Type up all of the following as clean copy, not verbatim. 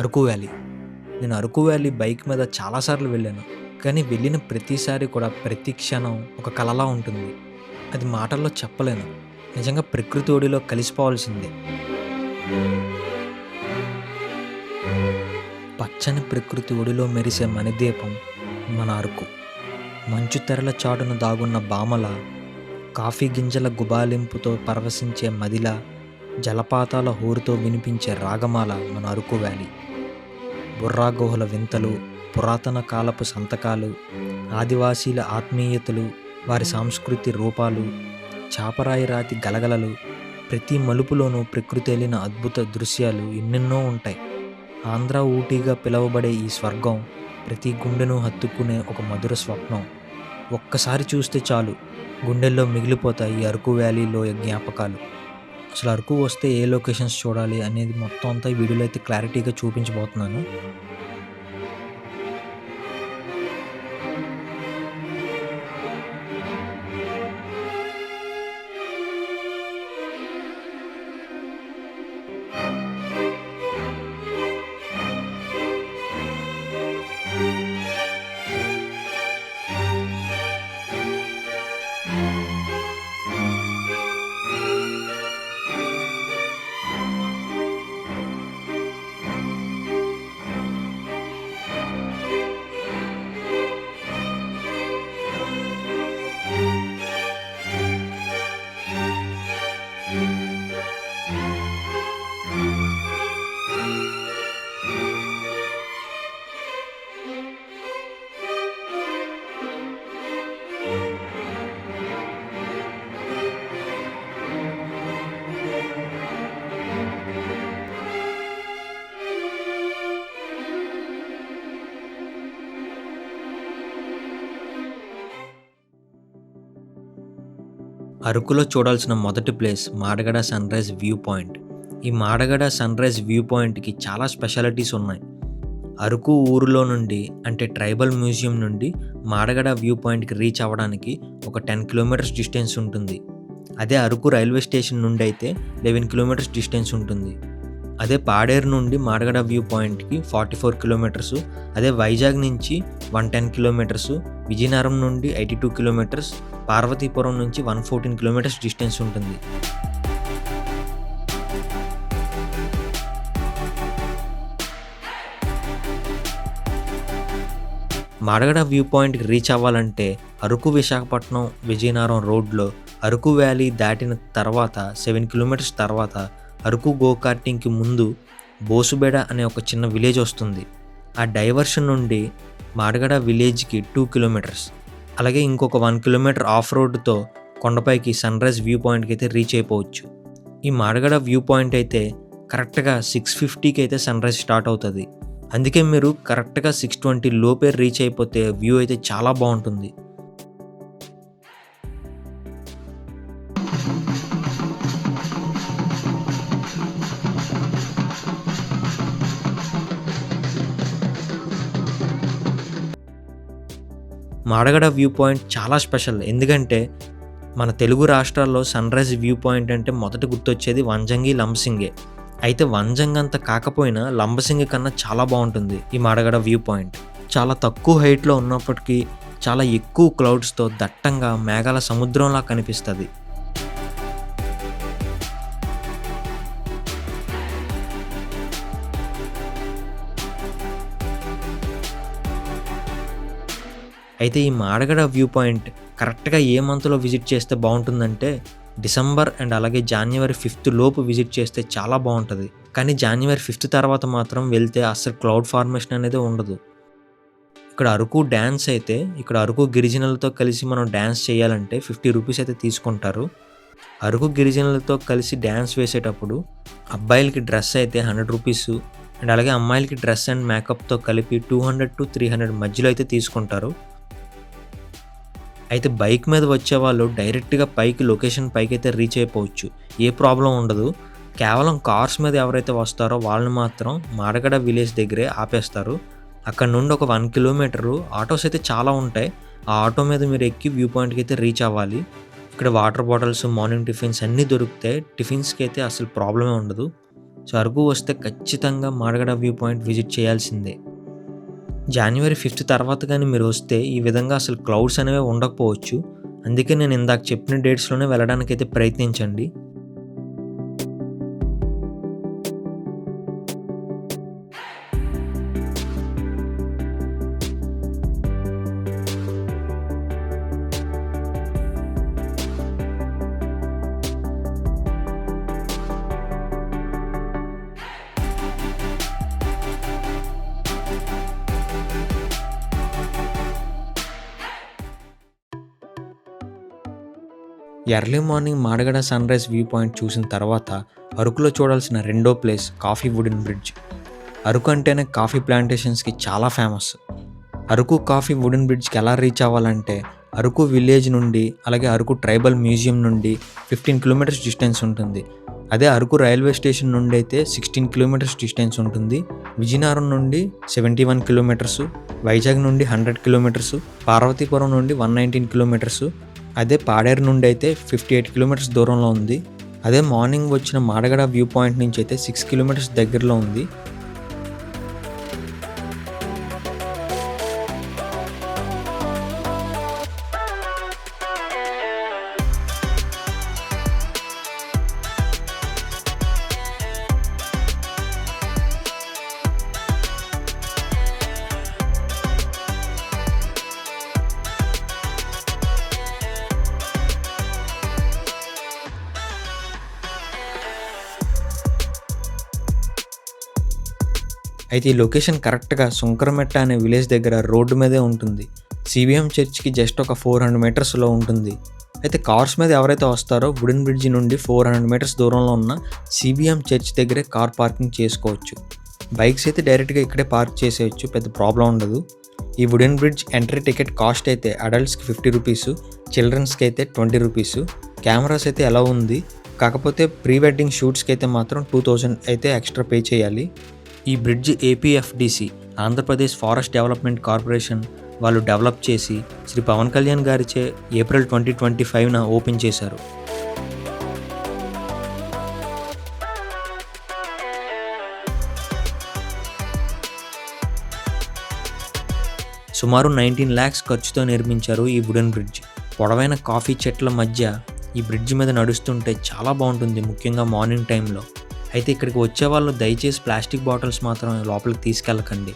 Araku valley. నేను Araku valley bike మీద చాలా సార్లు వెళ్ళాను. కానీ వెళ్ళిన ప్రతిసారి కూడా ప్రతి క్షణం ఒక కలలా ఉంటుంది. అది మాటల్లో చెప్పలేను. నిజంగా ప్రకృతి ఒడిలో కలిసిపోవాల్సిందే. పచ్చని ప్రకృతి ఒడిలో మెరిసే మణిదీపం మన అరకు. మంచు తెరల చాటున దాగున్న బామల, కాఫీ గింజల గుబాలింపుతో పరవశించే మదిల, జలపాతాల హోరుతో వినిపించే రాగమాల మన అరకు వ్యాలీ. బుర్రా గుహల వింతలు, పురాతన కాలపు సంతకాలు, ఆదివాసీల ఆత్మీయతలు, వారి సంస్కృతి రూపాలు, చాపరాయి రాతి గలగలలు, ప్రతి మలుపులోనూ ప్రకృతి ఏలిన అద్భుత దృశ్యాలు ఎన్నెన్నో ఉంటాయి. ఆంధ్ర ఊటీగా పిలువబడే ఈ స్వర్గం ప్రతి గుండెను హత్తుకునే ఒక మధుర స్వప్నం. ఒక్కసారి చూస్తే చాలు గుండెల్లో మిగిలిపోతాయి ఈ అరకు వ్యాలీ లోయ జ్ఞాపకాలు. అసలు అరకు వస్తే ఏ లొకేషన్స్ చూడాలి అనేది మొత్తం అంతా ఈ వీడియోలో అయితే క్లారిటీగా చూపించబోతున్నాను. అరకులో చూడాల్సిన మొదటి place Madagada sunrise view point. ఈ మాడగడ సన్రైజ్ వ్యూ పాయింట్కి చాలా స్పెషాలిటీస్ ఉన్నాయి. అరకు ఊరిలో నుండి అంటే ట్రైబల్ మ్యూజియం నుండి మాడగడ వ్యూ పాయింట్కి రీచ్ అవ్వడానికి ఒక 10 కిలోమీటర్స్ డిస్టెన్స్ ఉంటుంది. అదే అరకు రైల్వే స్టేషన్ నుండి అయితే 11 కిలోమీటర్స్ డిస్టెన్స్ ఉంటుంది. అదే పాడేరు నుండి మాడగడ వ్యూ పాయింట్కి 44 కిలోమీటర్సు. అదే వైజాగ్ నుంచి 110 కిలోమీటర్సు, విజయనగరం నుండి 82 కిలోమీటర్స్, పార్వతీపురం నుంచి 114 కిలోమీటర్స్ డిస్టెన్స్ ఉంటుంది. మాడగడ వ్యూ పాయింట్కి రీచ్ అవ్వాలంటే అరకు విశాఖపట్నం విజయనగరం రోడ్లో అరకు వ్యాలీ దాటిన తర్వాత 7 కిలోమీటర్స్ తర్వాత అరకు గోకార్టింగ్కి ముందు బోసుబేడ అనే ఒక చిన్న విలేజ్ వస్తుంది. ఆ డైవర్షన్ నుండి మాడగడ విలేజ్కి 2 కిలోమీటర్స్, అలాగే ఇంకొక 1 కిలోమీటర్ ఆఫ్ రోడ్తో కొండపైకి సన్రైజ్ వ్యూ పాయింట్కి అయితే రీచ్ అయిపోవచ్చు. ఈ మాడగడ వ్యూ పాయింట్ అయితే కరెక్ట్గా 6:50కి అయితే సన్రైజ్ స్టార్ట్ అవుతుంది. అందుకే మీరు కరెక్ట్గా 6:20 లోపే రీచ్ అయిపోతే వ్యూ అయితే చాలా బాగుంటుంది. మాడగడ వ్యూ పాయింట్ చాలా స్పెషల్. ఎందుకంటే మన తెలుగు రాష్ట్రాల్లో సన్రైజ్ వ్యూ పాయింట్ అంటే మొదట గుర్తొచ్చేది వంజంగి, లంబసింగే. అయితే వంజంగ్ అంత కాకపోయినా లంబసింగి కన్నా చాలా బాగుంటుంది ఈ మాడగడ వ్యూ పాయింట్. చాలా తక్కువ హైట్లో ఉన్నప్పటికీ చాలా ఎక్కువ క్లౌడ్స్తో దట్టంగా మేఘాల సముద్రంలా కనిపిస్తుంది. అయితే ఈ మాడగడ వ్యూ పాయింట్ కరెక్ట్గా ఏ మంత్లో విజిట్ చేస్తే బాగుంటుందంటే డిసెంబర్ అండ్ అలాగే జనవరి 5th లోపు విజిట్ చేస్తే చాలా బాగుంటుంది. కానీ జనవరి 5th తర్వాత మాత్రం వెళ్తే అసలు క్లౌడ్ ఫార్మేషన్ అనేది ఉండదు. ఇక్కడ అరకు డ్యాన్స్ అయితే ఇక్కడ అరకు గిరిజనులతో కలిసి మనం డ్యాన్స్ చేయాలంటే 50 రూపీస్ అయితే తీసుకుంటారు. అరకు గిరిజనులతో కలిసి డ్యాన్స్ వేసేటప్పుడు అబ్బాయిలకి డ్రెస్ అయితే 100 రూపీస్ అండ్ అలాగే అమ్మాయిలకి డ్రెస్ అండ్ మేకప్తో కలిపి 200 to 300 మధ్యలో అయితే తీసుకుంటారు. అయితే బైక్ మీద వచ్చే వాళ్ళు డైరెక్ట్గా లొకేషన్ పైకి అయితే రీచ్ అయిపోవచ్చు, ఏ ప్రాబ్లం ఉండదు. కేవలం కార్స్ మీద ఎవరైతే వస్తారో వాళ్ళని మాత్రం మాడగడ విలేజ్ దగ్గరే ఆపేస్తారు. అక్కడ నుండి ఒక 1 కిలోమీటరు ఆటోస్ అయితే చాలా ఉంటాయి. ఆ ఆటో మీద మీరు ఎక్కి వ్యూ పాయింట్కి అయితే రీచ్ అవ్వాలి. ఇక్కడ వాటర్ బాటిల్స్, మార్నింగ్ టిఫిన్స్ అన్నీ దొరుకుతాయి. టిఫిన్స్కి అయితే అసలు ప్రాబ్లమే ఉండదు. సో అరకు వస్తే ఖచ్చితంగా మాడగడ వ్యూ పాయింట్ విజిట్ చేయాల్సిందే. January 5th తర్వాత కానీ మీరు వస్తే ఈ విధంగా అసలు క్లౌడ్స్ అనేవి ఉండకపోవచ్చు. అందుకే నేను ఇందాక చెప్పిన డేట్స్‌లోనే వెళ్ళడానికైతే ప్రయత్నించండి. Early morning Madagada sunrise view point చూసిన తర్వాత అరకులో చూడాల్సిన రెండో place coffee wooden bridge. Araku అంటేనే కాఫీ ప్లాంటేషన్స్‌కి చాలా ఫేమస్. అరకు కాఫీ వుడెన్ బ్రిడ్జ్‌కి ఎలా రీచ్ అవ్వాలంటే అరకు విలేజ్ నుండి అలాగే అరకు ట్రైబల్ మ్యూజియం నుండి 15 కిలోమీటర్స్ డిస్టెన్స్ ఉంటుంది. అదే అరకు రైల్వే స్టేషన్ నుండి అయితే 16 కిలోమీటర్స్ డిస్టెన్స్ ఉంటుంది. విజయనగరం నుండి 71 కిలోమీటర్సు, వైజాగ్ నుండి 100 కిలోమీటర్సు, పార్వతీపురం నుండి 119 కిలోమీటర్సు, అదే పాడేరు నుండి అయితే 58 కిలోమీటర్స్ దూరంలో ఉంది. అదే మార్నింగ్ వచ్చిన మాడగడ వ్యూ పాయింట్ నుంచి అయితే 6 కిలోమీటర్స్ దగ్గరలో ఉంది. అయితే ఈ లొకేషన్ కరెక్ట్‌గా సుంకరమెట్ట అనే విలేజ్ దగ్గర రోడ్డు మీదే ఉంటుంది. CBM చర్చ్‌కి జస్ట్ ఒక 400 మీటర్స్‌లో ఉంటుంది. అయితే కార్స్ మీద ఎవరైతే వస్తారో వుడెన్ బ్రిడ్జ్ నుండి 400 మీటర్స్ దూరంలో ఉన్న CBM చర్చ్ దగ్గరే కార్ పార్కింగ్ చేసుకోవచ్చు. బైక్స్ అయితే డైరెక్ట్‌గా ఇక్కడే పార్క్ చేసేయచ్చు, పెద్ద ప్రాబ్లం ఉండదు. ఈ wooden bridge entry ticket cost అయితే అడల్ట్స్‌కి 50 రూపీసు, చిల్డ్రన్స్‌కి అయితే 20 రూపీసు. కెమెరాస్ అయితే అలౌ ఉంది. కాకపోతే ప్రీ వెడ్డింగ్ షూట్స్‌కి అయితే మాత్రం 2000 అయితే ఎక్స్ట్రా పే చేయాలి. ఈ bridge APFDC Andhra Pradesh forest development corporation వాళ్ళు డెవలప్ చేసి శ్రీ పవన్ కళ్యాణ్ గారిచే ఏప్రిల్ 2025న ఓపెన్ చేశారు. సుమారు 19 lakhs ఖర్చుతో నిర్మించారు ఈ వుడెన్ బ్రిడ్జ్. పొడవైన కాఫీ చెట్ల మధ్య ఈ బ్రిడ్జ్ మీద నడుస్తుంటే చాలా బాగుంటుంది, ముఖ్యంగా మార్నింగ్ టైంలో. అయితే ఇక్కడికి వచ్చే వాళ్ళు దయచేసి ప్లాస్టిక్ బాటిల్స్ మాత్రం లోపలికి తీసుకెళ్ళకండి.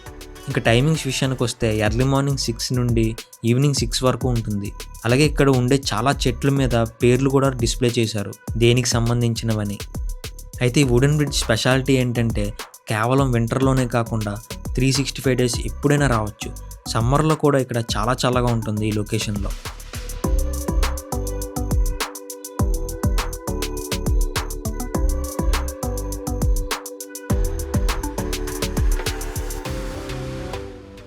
ఇంకా టైమింగ్స్ విషయానికి వస్తే ఎర్లీ మార్నింగ్ 6 నుండి ఈవినింగ్ 6 వరకు ఉంటుంది. అలాగే ఇక్కడ ఉండే చాలా చెట్ల మీద పేర్లు కూడా డిస్ప్లే చేశారు, దేనికి సంబంధించినవని. అయితే ఈ వుడెన్ బ్రిడ్జ్ స్పెషాలిటీ ఏంటంటే కేవలం వింటర్లోనే కాకుండా 365 days ఎప్పుడైనా రావచ్చు. సమ్మర్లో కూడా ఇక్కడ చాలా చల్లగా ఉంటుంది ఈ లొకేషన్లో.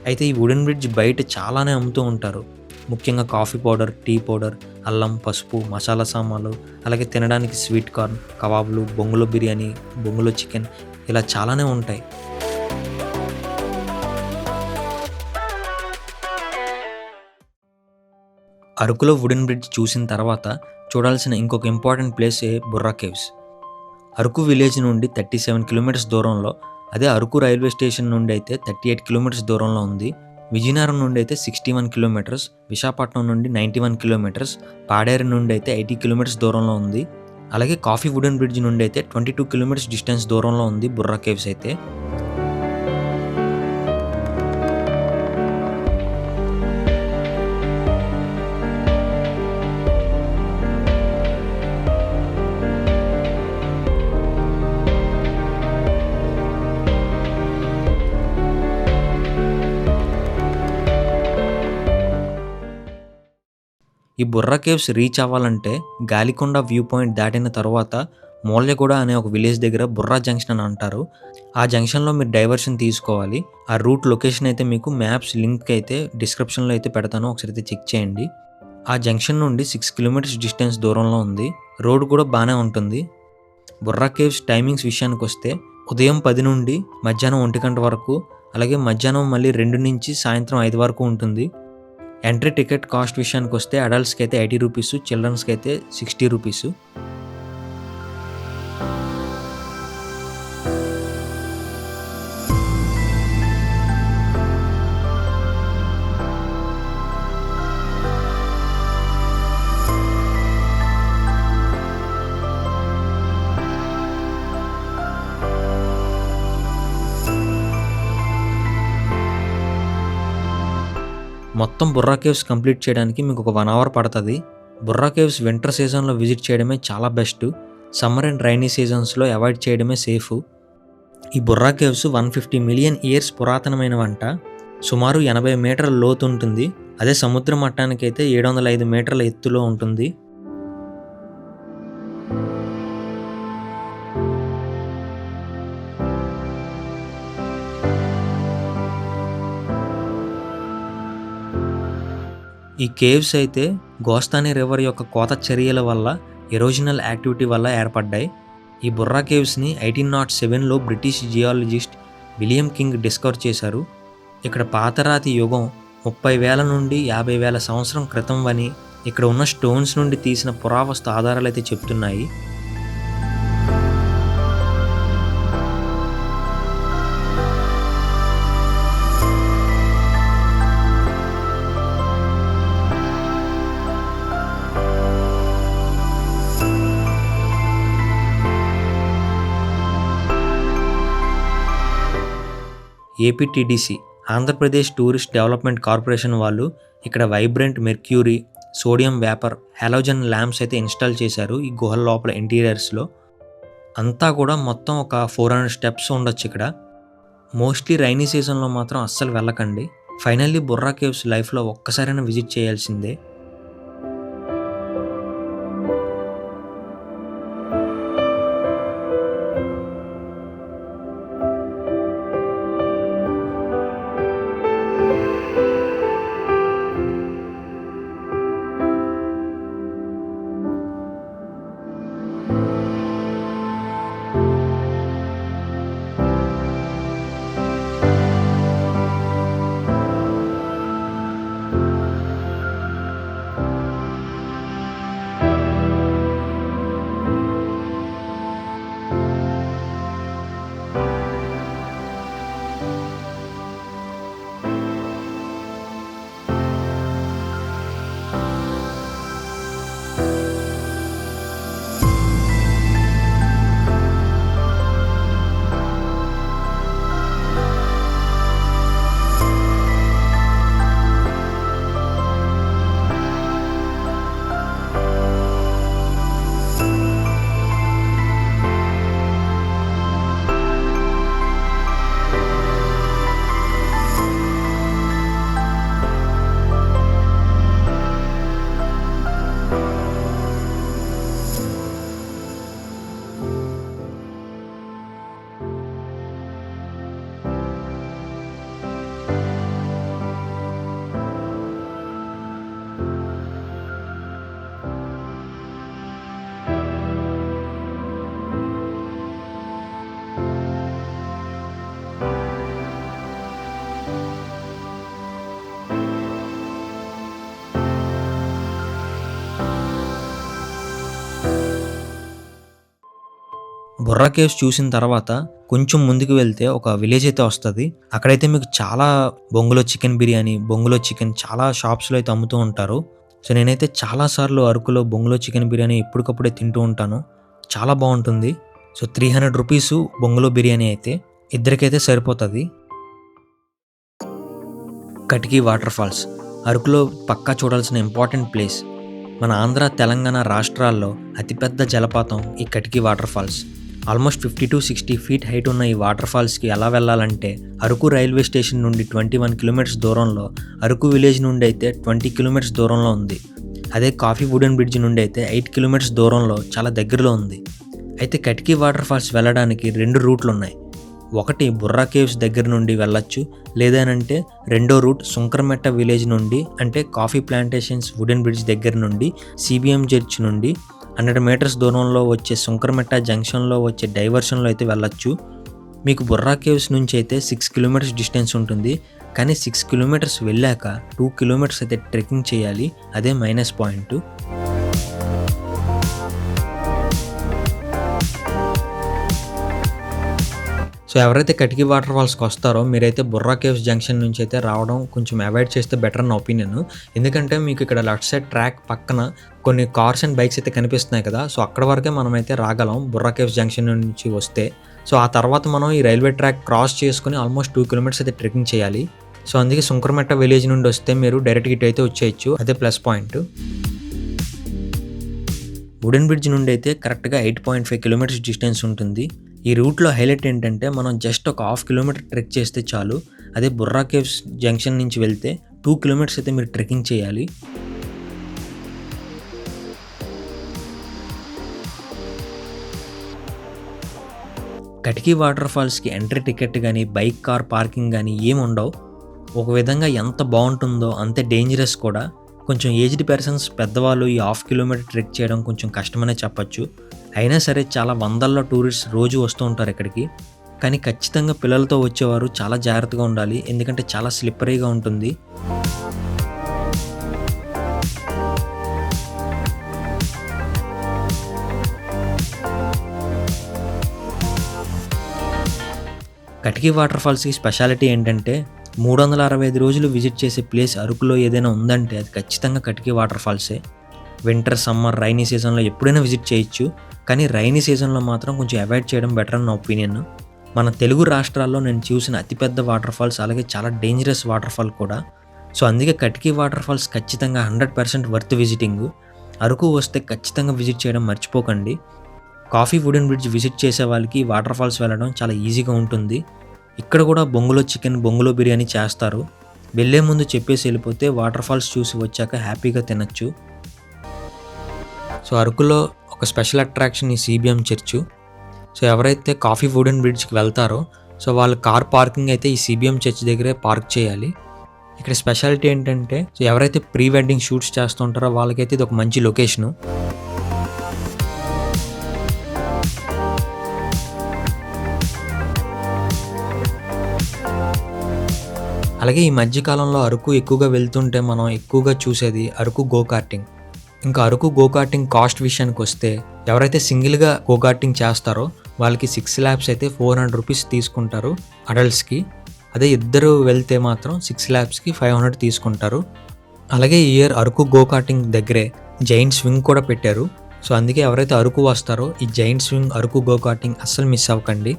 అయితే ఈ వుడెన్ బ్రిడ్జ్ బయట చాలానే అమ్ముతూ ఉంటారు, ముఖ్యంగా కాఫీ పౌడర్, టీ పౌడర్, అల్లం, పసుపు, మసాలా సామాన్లు, అలాగే తినడానికి స్వీట్ కార్న్, కబాబ్లు, బొంగులో బిర్యానీ, బొంగులో చికెన్, ఇలా చాలానే ఉంటాయి. అరకులో వుడెన్ బ్రిడ్జ్ చూసిన తర్వాత చూడాల్సిన ఇంకొక ఇంపార్టెంట్ ప్లేసే బుర్రా కేవ్స్. అరకు విలేజ్ నుండి 37 కిలోమీటర్స్ దూరంలో, అదే అరకు రైల్వే స్టేషన్ నుండి అయితే 38 కిలోమీటర్స్ దూరంలో ఉంది. విజయనగరం నుండి అయితే 61 కిలోమీటర్స్, విశాఖపట్నం నుండి 91 కిలోమీటర్స్, పాడేరు నుండి అయితే 80 కిలోమీటర్స్ దూరంలో ఉంది. అలాగే కాఫీ వుడెన్ బ్రిడ్జ్ నుండి అయితే 22 కిలోమీటర్స్ డిస్టెన్స్ దూరంలో ఉంది బుర్రా కేవ్స్ అయితే. ఈ బుర్రా కేవ్స్ రీచ్ అవ్వాలంటే గాలికొండ వ్యూ పాయింట్ దాటిన తర్వాత మూల్యగూడ అనే ఒక విలేజ్ దగ్గర బుర్రా జంక్షన్ అని అంటారు. ఆ జంక్షన్లో మీరు డైవర్షన్ తీసుకోవాలి. ఆ రూట్ లొకేషన్ అయితే మీకు మ్యాప్స్ లింక్ అయితే డిస్క్రిప్షన్లో అయితే పెడతాను, ఒకసారి అయితే చెక్ చేయండి. ఆ జంక్షన్ నుండి 6 కిలోమీటర్స్ డిస్టెన్స్ దూరంలో ఉంది. రోడ్ కూడా బాగానే ఉంటుంది. బుర్రా కేవ్స్ టైమింగ్స్ విషయానికి వస్తే ఉదయం 10 నుండి మధ్యాహ్నం 1 గంట వరకు, అలాగే మధ్యాహ్నం మళ్ళీ 2 నుంచి సాయంత్రం 5 వరకు ఉంటుంది. ఎంట్రీ టికెట్ కాస్ట్ విషయానికి వస్తే అడల్ట్స్కి అయితే 80 రూపీసు, చిల్డ్రన్స్కి అయితే 60 రూపీసు. మొత్తం బుర్రా కేవ్స్ కంప్లీట్ చేయడానికి మీకు ఒక 1 అవర్ పడుతుంది. బుర్రా కేవ్స్ వింటర్ సీజన్లో విజిట్ చేయడమే చాలా బెస్ట్. సమ్మర్ అండ్ రైనీ సీజన్స్లో అవాయిడ్ చేయడమే సేఫ్. ఈ బుర్రా కేవ్స్ 150 మిలియన్ ఇయర్స్ పురాతనమైనవంట. సుమారు 80 మీటర్ల లోతు ఉంటుంది. అదే సముద్ర మట్టానికైతే 705 మీటర్ల ఎత్తులో ఉంటుంది. ఈ కేవ్స్ అయితే గోస్తాని రివర్ యొక్క కోత చర్యల వల్ల, ఎరోజనల్ యాక్టివిటీ వల్ల ఏర్పడ్డాయి. ఈ బుర్రా కేవ్స్ని 1807లో British geologist William King discover చేశారు. ఇక్కడ పాతరాతి యుగం 30,000 నుండి 50,000 సంవత్సరం క్రితం అని ఇక్కడ ఉన్న స్టోన్స్ నుండి తీసిన పురావస్తు ఆధారాలు అయితే చెప్తున్నాయి. APTDC Andhra Pradesh tourist development corporation వాళ్ళు ఇక్కడ vibrant mercury, sodium vapour, halogen lamps అయితే ఇన్స్టాల్ చేశారు ఈ గుహల లోపల ఇంటీరియర్స్లో. అంతా కూడా మొత్తం ఒక 400 స్టెప్స్ ఉండొచ్చు ఇక్కడ. మోస్ట్లీ రైనీ సీజన్లో మాత్రం అస్సలు వెళ్ళకండి. ఫైనల్లీ బుర్రా కేవ్స్ లైఫ్లో ఒక్కసారైనా విజిట్ చేయాల్సిందే. బుర్రా కేవ్స్ చూసిన తర్వాత కొంచెం ముందుకు వెళ్తే ఒక విలేజ్ అయితే వస్తుంది. అక్కడైతే మీకు చాలా బొంగులో చికెన్ బిర్యానీ, బొంగులో చికెన్ చాలా షాప్స్లో అయితే అమ్ముతూ ఉంటారు. సో నేనైతే చాలాసార్లు అరకులో బొంగులో చికెన్ బిర్యానీ ఎప్పటికప్పుడే తింటూ ఉంటాను. చాలా బాగుంటుంది. సో 300 రూపీస్ బొంగులో బిర్యానీ అయితే ఇద్దరికైతే సరిపోతుంది. కటికి వాటర్ ఫాల్స్ అరకులో పక్కా చూడాల్సిన ఇంపార్టెంట్ ప్లేస్. మన ఆంధ్ర, తెలంగాణ రాష్ట్రాల్లో అతిపెద్ద జలపాతం ఈ Katiki water falls. Almost 50 to 60 feet height ఉన్న ఈ వాటర్ ఫాల్స్కి ఎలా వెళ్ళాలంటే అరకు రైల్వే స్టేషన్ నుండి 21 కిలోమీటర్స్ దూరంలో, అరకు విలేజ్ నుండి అయితే 20 కిలోమీటర్స్ దూరంలో ఉంది. అదే కాఫీ వుడెన్ బ్రిడ్జ్ నుండి అయితే 8 కిలోమీటర్స్ దూరంలో చాలా దగ్గరలో ఉంది. అయితే కటికి వాటర్ ఫాల్స్ వెళ్ళడానికి 2 రూట్లు ఉన్నాయి. ఒకటి బుర్రా కేవ్స్ దగ్గర నుండి వెళ్ళొచ్చు, లేదనంటే రెండో రూట్ సుంకరమెట్ట విలేజ్ నుండి, అంటే కాఫీ ప్లాంటేషన్స్ వుడెన్ బ్రిడ్జ్ దగ్గర నుండి, సిబిఎం చర్చ్ నుండి 100 మీటర్స్ దూరంలో వచ్చే సుంకరమెట్ట జంక్షన్లో వచ్చే డైవర్షన్లో అయితే వెళ్ళొచ్చు. మీకు బుర్రా కేవ్స్ నుంచి అయితే 6 కిలోమీటర్స్ డిస్టెన్స్ ఉంటుంది. కానీ 6 కిలోమీటర్స్ వెళ్ళాక 2 కిలోమీటర్స్ అయితే ట్రెక్కింగ్ చేయాలి. అదే మైనస్ పాయింట్. సో ఎవరైతే కటికి వాటర్ ఫాల్స్కి వస్తారో మీరైతే బుర్రా కేవ్స్ జంక్షన్ నుంచి అయితే రావడం కొంచెం అవాయిడ్ చేస్తే బెటర్ నా ఒపీనియన్. ఎందుకంటే మీకు ఇక్కడ లెఫ్ట్ సైడ్ ట్రాక్ పక్కన కొన్ని కార్స్ అండ్ బైక్స్ అయితే కనిపిస్తున్నాయి కదా, సో అక్కడ వరకే మనం అయితే రాగలం బుర్రా కేవ్స్ జంక్షన్ నుంచి వస్తే. సో ఆ తర్వాత మనం ఈ రైల్వే ట్రాక్ క్రాస్ చేసుకుని ఆల్మోస్ట్ 2 కిలోమీటర్స్ అయితే ట్రెక్కింగ్ చేయాలి. సో అందుకే సుంకరమెట్ట విలేజ్ నుండి వస్తే మీరు డైరెక్ట్గా ఇటు అయితే వచ్చేయచ్చు. అదే ప్లస్ పాయింట్. వుడెన్ బ్రిడ్జ్ నుండి అయితే కరెక్ట్గా 8.5 కిలోమీటర్స్ డిస్టెన్స్ ఉంటుంది. ఈ రూట్లో హైలైట్ ఏంటంటే మనం జస్ట్ ఒక 1/2 కిలోమీటర్ ట్రెక్ చేస్తే చాలు. అదే బుర్రా కేవ్స్ జంక్షన్ నుంచి వెళ్తే 2 కిలోమీటర్స్ అయితే మీరు ట్రెక్కింగ్ చేయాలి. కటికీ వాటర్ ఫాల్స్కి ఎంట్రీ టికెట్ కానీ బైక్ కార్ పార్కింగ్ కానీ ఏమి ఉండవు. ఒక విధంగా ఎంత బాగుంటుందో అంతే డేంజరస్ కూడా. కొంచెం ఏజ్డ్ పర్సన్స్ పెద్దవాళ్ళు ఈ 1/2 కిలోమీటర్ ట్రెక్ చేయడం కొంచెం కష్టమనే చెప్పచ్చు. అయినా సరే చాలా వందల్లో టూరిస్ట్ రోజు వస్తూ ఉంటారు ఇక్కడికి. కానీ ఖచ్చితంగా పిల్లలతో వచ్చేవారు చాలా జాగ్రత్తగా ఉండాలి, ఎందుకంటే చాలా స్లిప్పరీగా ఉంటుంది. కటికీ వాటర్ ఫాల్స్కి స్పెషాలిటీ ఏంటంటే 365 రోజులు విజిట్ చేసే ప్లేస్ అరకులో ఏదైనా ఉందంటే అది ఖచ్చితంగా కటికీ వాటర్ ఫాల్సే. వింటర్, సమ్మర్, రైనీ సీజన్లో ఎప్పుడైనా విజిట్ చేయొచ్చు. కానీ రైనీ సీజన్లో మాత్రం కొంచెం అవాయిడ్ చేయడం బెటర్ అని నా ఒపీనియన్. మన తెలుగు రాష్ట్రాల్లో నేను చూసిన అతిపెద్ద వాటర్ ఫాల్స్, అలాగే చాలా డేంజరస్ వాటర్ ఫాల్ కూడా. సో అందుకే కటికీ వాటర్ ఫాల్స్ ఖచ్చితంగా 100% వర్త్ విజిటింగ్. అరకు వస్తే ఖచ్చితంగా విజిట్ చేయడం మర్చిపోకండి. కాఫీ వుడెన్ బ్రిడ్జ్ విజిట్ చేసే వాళ్ళకి వాటర్ ఫాల్స్ వెళ్ళడం చాలా ఈజీగా ఉంటుంది. ఇక్కడ కూడా బొంగులో చికెన్, బొంగులో బిర్యానీ చేస్తారు. వెళ్ళే ముందు చెప్పేసి వెళ్ళిపోతే వాటర్ ఫాల్స్ చూసి వచ్చాక హ్యాపీగా తినచ్చు. సో అరకులో ఒక స్పెషల్ అట్రాక్షన్ ఈ సిబిఎం చర్చ్. సో ఎవరైతే కాఫీ వుడెన్ బ్రిడ్జ్కి వెళ్తారో సో వాళ్ళ కార్ పార్కింగ్ అయితే ఈ సిబిఎం చర్చ్ దగ్గరే పార్క్ చేయాలి. ఇక్కడ స్పెషాలిటీ ఏంటంటే సో ఎవరైతే ప్రీ వెడ్డింగ్ షూట్స్ చేస్తుంటారో వాళ్ళకైతే ఇది ఒక మంచి లొకేషను. అలాగే ఈ మధ్యకాలంలో అరకు ఎక్కువగా వెళ్తుంటే మనం ఎక్కువగా చూసేది అరకు గోకార్టింగ్. ఇంకా అరకు గోకార్టింగ్ కాస్ట్ విషయానికి వస్తే ఎవరైతే సింగిల్గా గోకార్టింగ్ చేస్తారో వాళ్ళకి 6 laps అయితే 400 రూపీస్ తీసుకుంటారు అడల్ట్స్కి. అదే ఇద్దరు వెళ్తే మాత్రం 6 lapsకి 500 తీసుకుంటారు. అలాగే ఈ ఇయర్ అరకు గోకార్టింగ్ దగ్గరే జైంట్ స్వింగ్ కూడా పెట్టారు. సో అందుకే ఎవరైతే అరకు వస్తారో ఈ జైంట్ స్వింగ్, అరకు గోకార్టింగ్ అస్సలు మిస్ అవ్వకండి.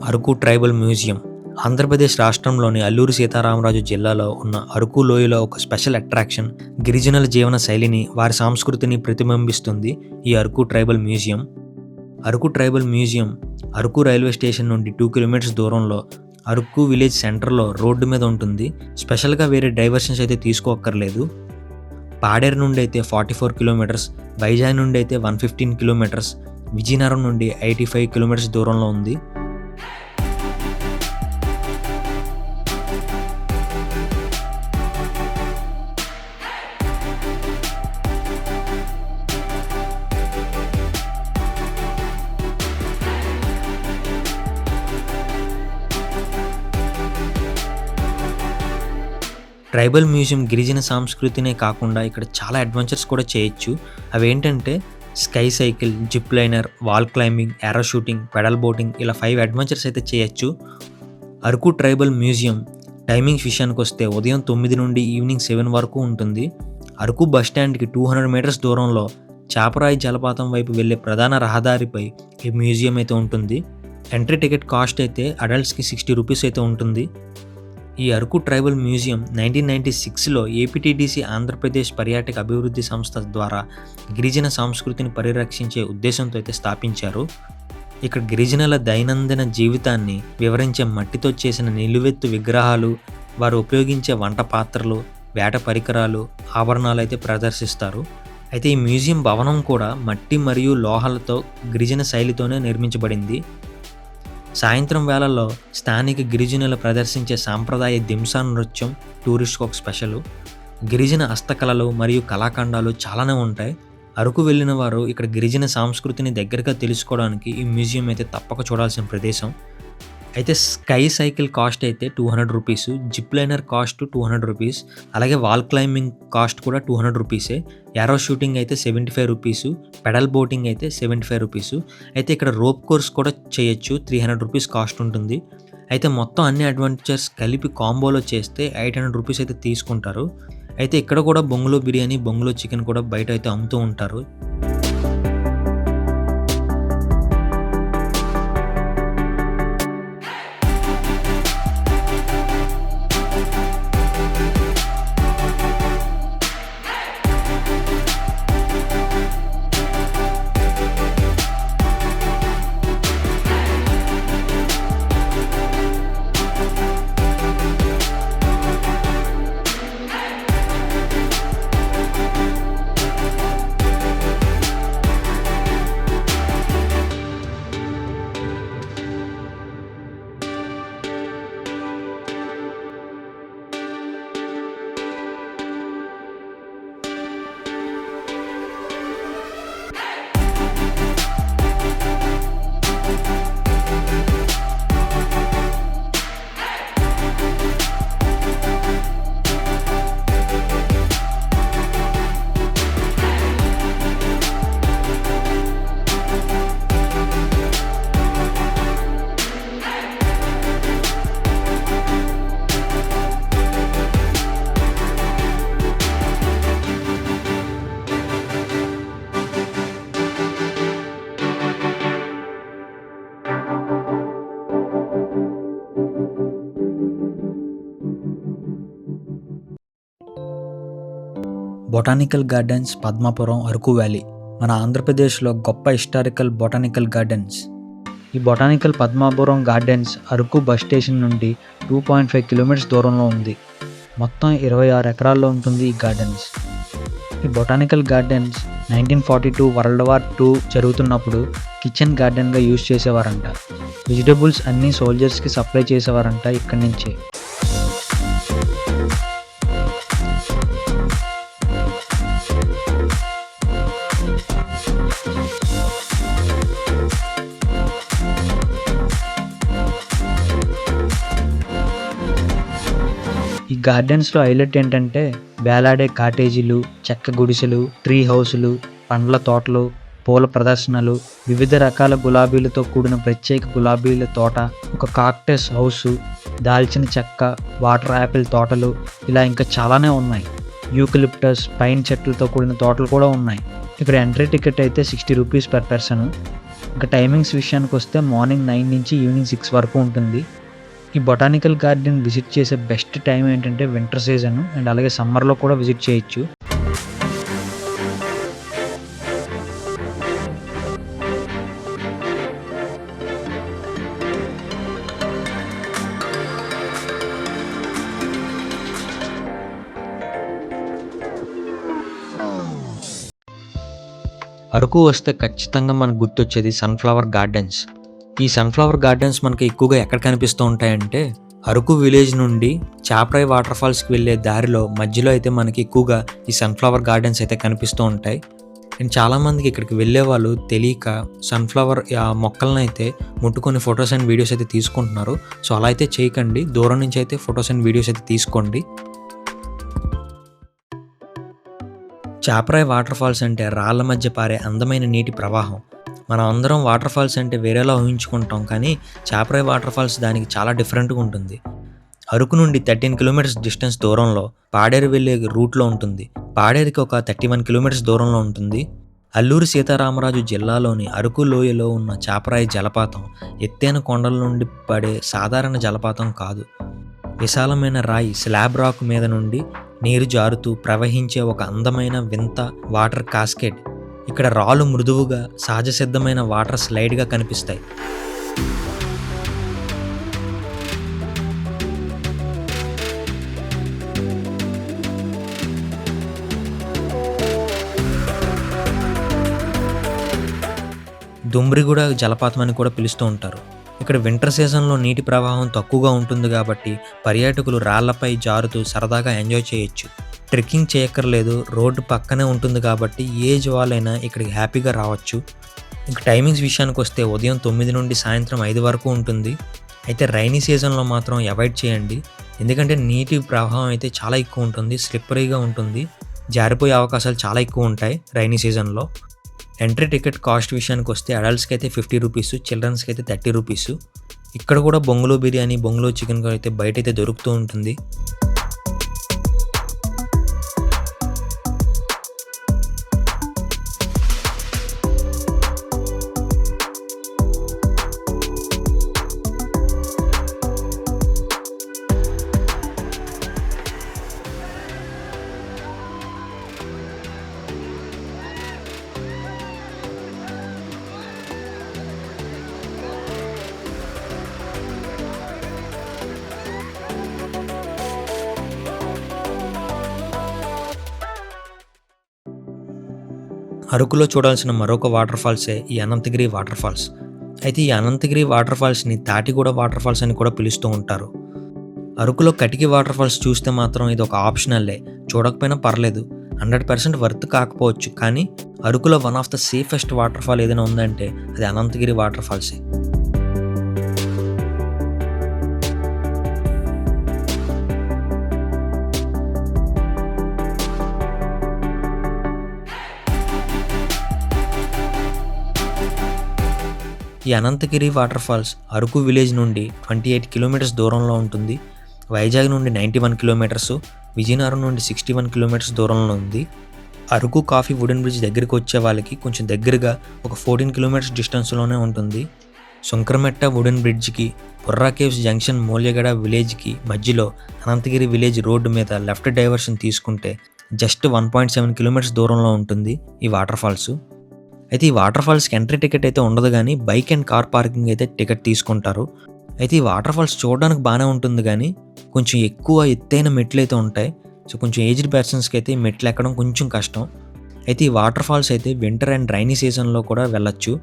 అరకు ట్రైబల్ మ్యూజియం ఆంధ్రప్రదేశ్ రాష్ట్రంలోని అల్లూరి సీతారామరాజు జిల్లాలో ఉన్న అరకు లోయలో ఒక స్పెషల్ అట్రాక్షన్. గిరిజనుల జీవన శైలిని, వారి సంస్కృతిని ప్రతిబింబిస్తుంది ఈ Araku tribal museum. Araku tribal museum Araku railway station నుండి 2 కిలోమీటర్స్ దూరంలో అరకు విలేజ్ సెంటర్లో రోడ్డు మీద ఉంటుంది. స్పెషల్గా వేరే డైవర్షన్స్ అయితే తీసుకోక్కర్లేదు. పాడేరు నుండి అయితే 44 కిలోమీటర్స్, వైజాగ్ నుండి అయితే 115 కిలోమీటర్స్, విజయనగరం నుండి 85 కిలోమీటర్స్ దూరంలో ఉంది. ట్రైబల్ మ్యూజియం గిరిజన సంస్కృతినే కాకుండా ఇక్కడ చాలా అడ్వెంచర్స్ కూడా చేయొచ్చు. అవి ఏంటంటే sky cycle, zip liner, wall climbing, arrow shooting, pedal boating, ఇలా 5 అడ్వెంచర్స్ అయితే చేయొచ్చు. అరకు ట్రైబల్ మ్యూజియం టైమింగ్స్ విషయానికి వస్తే ఉదయం 9 నుండి ఈవినింగ్ 7 వరకు ఉంటుంది. అరకు బస్ స్టాండ్కి 200 మీటర్స్ దూరంలో చాపరాయి జలపాతం వైపు వెళ్ళే ప్రధాన రహదారిపై ఈ మ్యూజియం అయితే ఉంటుంది. ఎంట్రీ టికెట్ కాస్ట్ అయితే అడల్ట్స్కి 60 రూపీస్ అయితే ఉంటుంది. ఈ అరకు ట్రైబల్ మ్యూజియం 1996లో ఏపీటీడీసీ ఆంధ్రప్రదేశ్ పర్యాటక అభివృద్ధి సంస్థ ద్వారా గిరిజన సంస్కృతిని పరిరక్షించే ఉద్దేశంతో అయితే స్థాపించారు. ఇక్కడ గిరిజనుల దైనందిన జీవితాన్ని వివరించే మట్టితో చేసిన నిలువెత్తు విగ్రహాలు, వారు ఉపయోగించే వంట పాత్రలు, వేట పరికరాలు, ఆభరణాలు అయితే ప్రదర్శిస్తారు. అయితే ఈ మ్యూజియం భవనం కూడా మట్టి మరియు లోహాలతో గిరిజన శైలితోనే నిర్మించబడింది. సాయంత్రం వేళల్లో స్థానిక గిరిజనులు ప్రదర్శించే సాంప్రదాయ దింసా నృత్యం టూరిస్ట్కి ఒక స్పెషల్. గిరిజన హస్తకళలు మరియు కళాఖండాలు చాలానే ఉంటాయి. అరకు వెళ్ళిన వారు ఇక్కడ గిరిజన సంస్కృతిని దగ్గరగా తెలుసుకోవడానికి ఈ మ్యూజియం అయితే తప్పక చూడాల్సిన ప్రదేశం. అయితే స్కై సైకిల్ కాస్ట్ అయితే 200 rupees, zip liner cost 200 rupees, అలాగే వాల్ క్లైంబింగ్ కాస్ట్ కూడా 200 రూపీసే. ఏరో షూటింగ్ అయితే 75 రూపీసు, పెడల్ బోటింగ్ అయితే 75 రూపీసు. అయితే ఇక్కడ రోప్ కోర్స్ కూడా చేయొచ్చు, 300 రూపీస్ కాస్ట్ ఉంటుంది. అయితే మొత్తం అన్ని అడ్వెంచర్స్ కలిపి కాంబోలో చేస్తే 800 రూపీస్ అయితే తీసుకుంటారు. అయితే ఇక్కడ కూడా బొంగులో బిర్యానీ, బొంగులో చికెన్ కూడా బయట అయితే అమ్ముతూ ఉంటారు. Botanical gardens Padmapuram, Araku valley మన ఆంధ్రప్రదేశ్లో గొప్ప హిస్టారికల్ బొటానికల్ గార్డెన్స్. ఈ botanical Padmapuram gardens Araku bus station నుండి 2.5 కిలోమీటర్స్ దూరంలో ఉంది. మొత్తం 26 ఎకరాల్లో ఉంటుంది ఈ గార్డెన్స్. ఈ botanical gardens 1942 world war II జరుగుతున్నప్పుడు కిచెన్ గార్డెన్గా యూజ్ చేసేవారంట. వెజిటబుల్స్ అన్నీ సోల్జర్స్కి సప్లై చేసేవారంట ఇక్కడి నుంచే. ఈ గార్డెన్స్లో హైలైట్ ఏంటంటే వేలాడే కాటేజీలు, చెక్క గుడిసెలు, ట్రీ హౌసులు, పండ్ల తోటలు, పూల ప్రదర్శనలు, వివిధ రకాల గులాబీలతో కూడిన ప్రత్యేక గులాబీల తోట, ఒక కాక్టస్ హౌసు, దాల్చిన చెక్క, వాటర్ యాపిల్ తోటలు, ఇలా ఇంకా చాలానే ఉన్నాయి. యూకలిప్టస్, పైన్ చెట్లతో కూడిన తోటలు కూడా ఉన్నాయి. ఇక్కడ ఎంట్రీ టికెట్ అయితే 60 రూపీస్ పర్ పర్సన్. ఇంకా టైమింగ్స్ విషయానికి వస్తే మార్నింగ్ 9 నుంచి ఈవినింగ్ 6 వరకు ఉంటుంది. ఈ బొటానికల్ గార్డెన్ విజిట్ చేసే బెస్ట్ టైం ఏంటంటే వింటర్ సీజన్ అండ్ అలాగే సమ్మర్లో కూడా విజిట్ చేయొచ్చు. అరకు వస్తే ఖచ్చితంగా మనకు గుర్తొచ్చేది సన్ఫ్లవర్ గార్డెన్స్. ఈ సన్ఫ్లవర్ గార్డెన్స్ మనకి ఎక్కువగా ఎక్కడ కనిపిస్తూ ఉంటాయంటే అరకు విలేజ్ నుండి చాప్రాయి వాటర్ ఫాల్స్కి వెళ్ళే దారిలో మధ్యలో అయితే మనకి ఎక్కువగా ఈ సన్ఫ్లవర్ గార్డెన్స్ అయితే కనిపిస్తూ ఉంటాయి. అండ్ చాలామందికి ఇక్కడికి వెళ్ళే వాళ్ళు తెలియక సన్ఫ్లవర్ ఆ మొక్కలను అయితే ముట్టుకొని ఫొటోస్ అండ్ వీడియోస్ అయితే తీసుకుంటున్నారు. సో అలా అయితే చేయకండి, దూరం నుంచి అయితే ఫొటోస్ అండ్ వీడియోస్ అయితే తీసుకోండి. చాప్రాయి వాటర్ ఫాల్స్ అంటే రాళ్ల మధ్య పారే అందమైన నీటి ప్రవాహం. మనం అందరం వాటర్ ఫాల్స్ అంటే వేరేలా ఊహించుకుంటాం, కానీ చాప్రాయి వాటర్ ఫాల్స్ దానికి చాలా డిఫరెంట్గా ఉంటుంది. అరకు నుండి 13 కిలోమీటర్స్ డిస్టెన్స్ దూరంలో పాడేరు వెళ్ళే రూట్లో ఉంటుంది. పాడేరుకి ఒక 31 కిలోమీటర్స్ దూరంలో ఉంటుంది. అల్లూరి సీతారామరాజు జిల్లాలోని అరకు లోయలో ఉన్న చాపరాయి జలపాతం ఎత్తైన కొండల నుండి పడే సాధారణ జలపాతం కాదు. విశాలమైన రాయి స్లాబ్ రాక్ మీద నుండి నీరు జారుతూ ప్రవహించే ఒక అందమైన వింత వాటర్ కాస్కేడ్. ఇక్కడ రాళ్ళు మృదువుగా సహజ సిద్ధమైన వాటర్ స్లైడ్గా కనిపిస్తాయి. దుమ్రిగూడ జలపాతం అని కూడా పిలుస్తూ ఉంటారు. ఇక్కడ వింటర్ సీజన్లో నీటి ప్రవాహం తక్కువగా ఉంటుంది కాబట్టి పర్యాటకులు రాళ్లపై జారుతూ సరదాగా ఎంజాయ్ చేయొచ్చు. ట్రెక్కింగ్ చేయక్కర్లేదు, రోడ్డు పక్కనే ఉంటుంది కాబట్టి ఏజ్ వాళ్ళైనా ఇక్కడికి హ్యాపీగా రావచ్చు. ఇంకా టైమింగ్స్ విషయానికి వస్తే ఉదయం 9 నుండి సాయంత్రం 5 వరకు ఉంటుంది. అయితే రైనీ సీజన్లో మాత్రం అవాయిడ్ చేయండి, ఎందుకంటే నీటి ప్రవాహం అయితే చాలా ఎక్కువ ఉంటుంది, స్లిప్పరీగా ఉంటుంది, జారిపోయే అవకాశాలు చాలా ఎక్కువ ఉంటాయి రైనీ సీజన్లో. ఎంట్రీ టికెట్ కాస్ట్ విషయానికి వస్తే అడల్ట్స్కి అయితే 50 రూపీస్, చిల్డ్రన్స్కి అయితే 30 రూపీస్. ఇక్కడ కూడా బొంగులో బిర్యానీ, బొంగులో చికెన్ అయితే బయట అయితే దొరుకుతూ ఉంటుంది. అరకులో చూడాల్సిన మరొక వాటర్ ఫాల్సే ఈ అనంతగిరి వాటర్ ఫాల్స్. అయితే ఈ అనంతగిరి వాటర్ ఫాల్స్ని తాటిగూడ వాటర్ ఫాల్స్ అని కూడా పిలుస్తూ ఉంటారు. అరకులో కటికి వాటర్ ఫాల్స్ చూస్తే మాత్రం ఇది ఒక ఆప్షనల్లే, చూడకపోయినా పర్లేదు, 100% వర్త్ కాకపోవచ్చు, కానీ అరకులో one of the safest water fall ఏదైనా ఉందంటే అది అనంతగిరి వాటర్ ఫాల్సే. ఈ Anantagiri water falls Araku village నుండి 28 కిలోమీటర్స్ దూరంలో ఉంటుంది. వైజాగ్ నుండి 91 కిలోమీటర్స్, విజయనగరం నుండి 61 కిలోమీటర్స్ దూరంలో ఉంది. అరకు కాఫీ వుడెన్ బ్రిడ్జ్ దగ్గరికి వచ్చే వాళ్ళకి కొంచెం దగ్గరగా ఒక 14 కిలోమీటర్స్ డిస్టెన్స్లోనే ఉంటుంది. సుంకరమెట్ట వుడెన్ బ్రిడ్జ్కి, బుర్రా కేవ్స్ జంక్షన్ మూల్యగడ విలేజ్కి మధ్యలో అనంతగిరి విలేజ్ రోడ్డు మీద లెఫ్ట్ డైవర్షన్ తీసుకుంటే జస్ట్ 1.7 కిలోమీటర్స్ దూరంలో ఉంటుంది ఈ వాటర్ ఫాల్స్. అయితే ఈ వాటర్ ఫాల్స్‌కి ఎంట్రీ టికెట్ అయితే ఉండదు గానీ, బైక్ అండ్ కార్ పార్కింగ్ అయితే టికెట్ తీసుకుంటారు. అయితే ఈ వాటర్ ఫాల్స్ చూడడానికి బానే ఉంటుంది గానీ, కొంచెం ఎక్కువ ఎత్తైన మెట్లయితే ఉంటాయి. సో, కొంచెం ఏజ్డ్ పర్సన్స్‌కి అయితే ఈ మెట్లు ఎక్కడం కొంచెం కష్టం. అయితే ఈ వాటర్ ఫాల్స్ అయితే వింటర్ అండ్ రైనీ సీజన్‌లో కూడా వెళ్ళొచ్చు.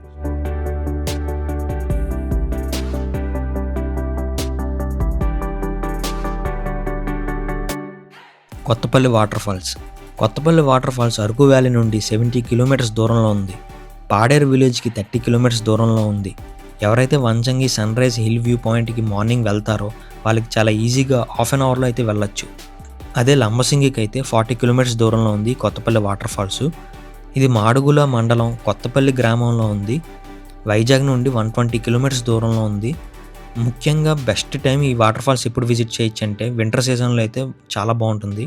Kothapalli water falls. Kothapalli water falls Araku valley నుండి 70 కిలోమీటర్స్ దూరంలో ఉంది. పాడేరు విలేజ్‌కి 30 కిలోమీటర్స్ దూరంలో ఉంది. ఎవరైతే వంచంగి సన్‌రైజ్ హిల్ వ్యూ పాయింట్‌కి మార్నింగ్ వెళ్తారో వాళ్ళకి చాలా ఈజీగా హాఫ్ అన్ అవర్‌లో అయితే వెళ్ళొచ్చు. అదే లంబసింగికి అయితే 40 కిలోమీటర్స్ దూరంలో ఉంది కొత్తపల్లి వాటర్ ఫాల్స్. ఇది మాడుగుల మండలం కొత్తపల్లి గ్రామంలో ఉంది. వైజాగ్ నుండి 120 కిలోమీటర్స్ దూరంలో ఉంది. ముఖ్యంగా బెస్ట్ టైం ఈ వాటర్ ఫాల్స్ ఎప్పుడు విజిట్ చేయొచ్చంటే వింటర్ సీజన్‌లో అయితే చాలా బావుంటుంది.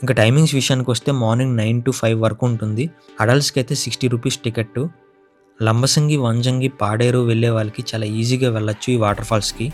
ఇంకా టైమింగ్స్ విషయానికొస్తే మార్నింగ్ 9-5 వరకు ఉంటుంది. అడల్ట్స్‌కి అయితే ₹60 టికెట్టు. లంబసింగి, వంజంగి, పాడేరు వెళ్ళే వాళ్ళకి చాలా ఈజీగా వెళ్ళొచ్చు ఈ వాటర్ ఫాల్స్‌కి.